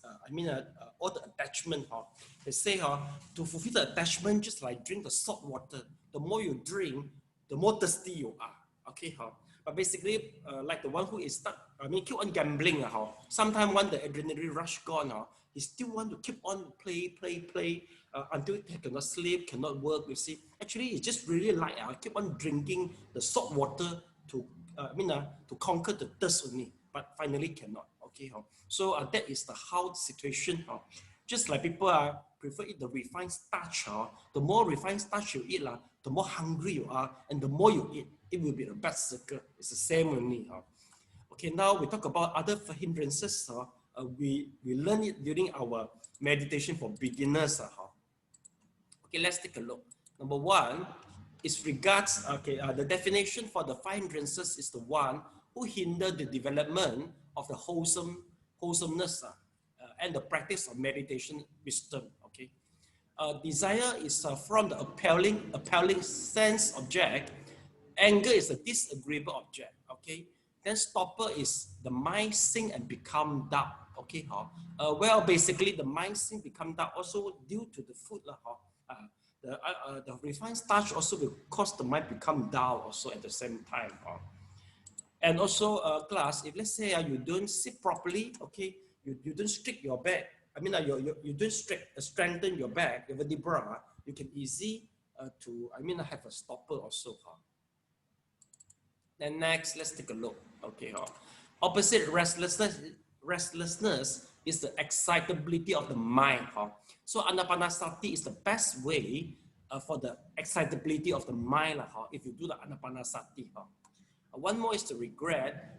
all the attachment. They say to fulfill the attachment, just like drink the salt water. The more you drink, the more thirsty you are. Okay, but basically, like the one who is stuck, keep on gambling. Sometimes when the adrenaline rush gone, he still want to keep on play until he cannot sleep, cannot work. You see, actually, it's just really like keep on drinking the salt water to to conquer the thirst only, but finally cannot. Okay, so that is the how situation. Just like people prefer eat the refined starch. The more refined starch you eat, the more hungry you are, and the more you eat, it will be a bad circle. It's the same only. Okay, now we talk about other hindrances. We learn it during our meditation for beginners. Okay, let's take a look. Number one is regards, the definition for the five hindrances is the one who hinder the development of the wholesomeness and the practice of meditation wisdom. Okay, desire is from the appealing sense object. Anger is a disagreeable object. Okay, then stopper is the mind sink and become dark. Okay, basically the mind sink become dark also due to the food. The refined starch also will cause the mind become dull also at the same time. And also class, if let's say you don't sit properly, okay, you don't straight your back. You don't strengthen your back, your vertebra, you can easily I have a stopper also. Then next, let's take a look. Okay, opposite restlessness is the excitability of the mind. So Anapanasati is the best way for the excitability of the mind. If you do the Anapanasati. One more is the regret.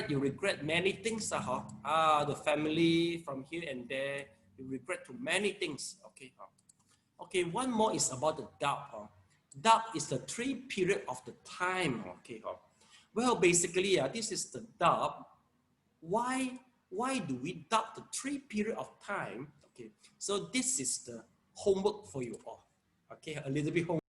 You regret many things. The family from here and there. You regret to many things. Okay. Okay, one more is about the doubt. Doubt is the 3 period of the time. Okay. Well, basically, this is the doubt. Why do we doubt the 3 period of time? Okay, so this is the homework for you all. Okay, a little bit homework